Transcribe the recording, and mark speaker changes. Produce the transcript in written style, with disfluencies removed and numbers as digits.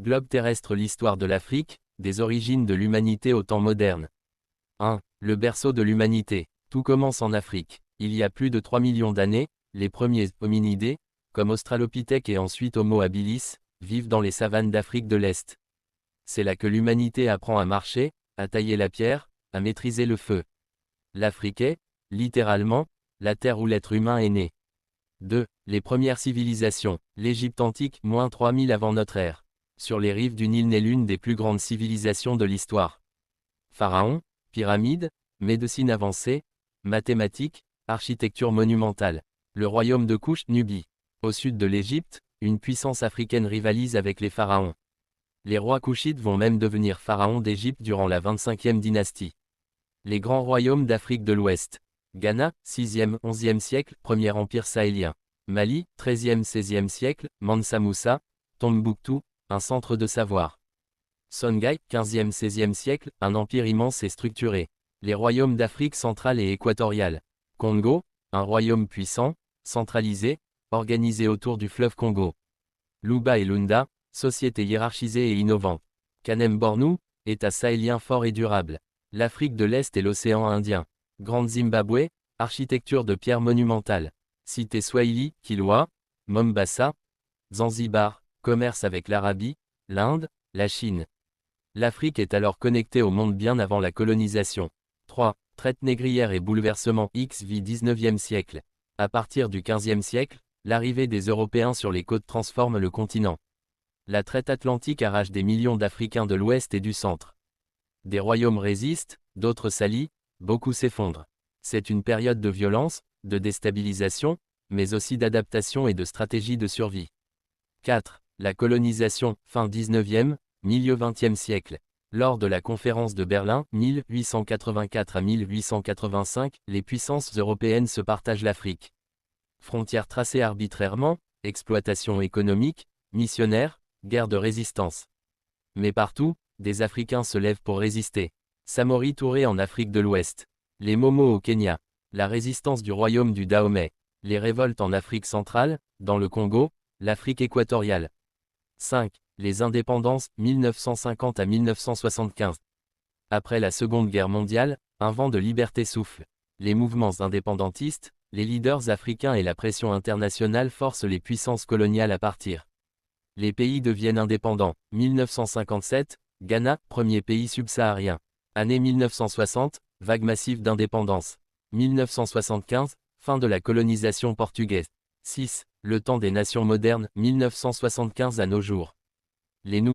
Speaker 1: Globe terrestre. L'histoire de l'Afrique, des origines de l'humanité au temps moderne. 1. Le berceau de l'humanité. Tout commence en Afrique. Il y a plus de 3 millions d'années, les premiers hominidés, comme Australopithèque et ensuite Homo habilis, vivent dans les savanes d'Afrique de l'Est. C'est là que l'humanité apprend à marcher, à tailler la pierre, à maîtriser le feu. L'Afrique est, littéralement, la terre où l'être humain est né. 2. Les premières civilisations. L'Égypte antique, moins 3000 avant notre ère. Sur les rives du Nil naît l'une des plus grandes civilisations de l'histoire. Pharaons, pyramides, médecine avancée, mathématiques, architecture monumentale. Le royaume de Kouch, Nubie. Au sud de l'Égypte, une puissance africaine rivalise avec les pharaons. Les rois kouchites vont même devenir pharaons d'Égypte durant la 25e dynastie. Les grands royaumes d'Afrique de l'Ouest. Ghana, 6e, 11e siècle, premier empire sahélien. Mali, 13e, 16e siècle, Mansa Moussa, Tombouctou, un centre de savoir. Songhai, 15e, 16e siècle, un empire immense et structuré. Les royaumes d'Afrique centrale et équatoriale. Congo, un royaume puissant, centralisé, organisé autour du fleuve Congo. Luba et Lunda, société hiérarchisée et innovante. Kanem-Bornou, État sahélien fort et durable. L'Afrique de l'Est et l'océan Indien. Grande Zimbabwe, architecture de pierre monumentale. Cité Swahili, Kilwa, Mombasa. Zanzibar, commerce avec l'Arabie, l'Inde, la Chine. L'Afrique est alors connectée au monde bien avant la colonisation. 3. Traite négrière et bouleversement XV 19e siècle. À partir du 15e siècle, l'arrivée des Européens sur les côtes transforme le continent. La traite atlantique arrache des millions d'Africains de l'Ouest et du Centre. Des royaumes résistent, d'autres s'allient, beaucoup s'effondrent. C'est une période de violence, de déstabilisation, mais aussi d'adaptation et de stratégie de survie. 4. La colonisation, fin 19e, milieu 20e siècle. Lors de la conférence de Berlin, 1884 à 1885, les puissances européennes se partagent l'Afrique. Frontières tracées arbitrairement, exploitation économique, missionnaires, guerre de résistance. Mais partout, des Africains se lèvent pour résister. Samori Touré en Afrique de l'Ouest. Les Momo au Kenya. La résistance du royaume du Dahomey. Les révoltes en Afrique centrale, dans le Congo, l'Afrique équatoriale. 5. Les indépendances, 1950 à 1975. Après la Seconde Guerre mondiale, un vent de liberté souffle. Les mouvements indépendantistes, les leaders africains et la pression internationale forcent les puissances coloniales à partir. Les pays deviennent indépendants. 1957, Ghana, premier pays subsaharien. Année 1960, vague massive d'indépendance. 1975, fin de la colonisation portugaise. 6. Le temps des nations modernes, 1975 à nos jours. Les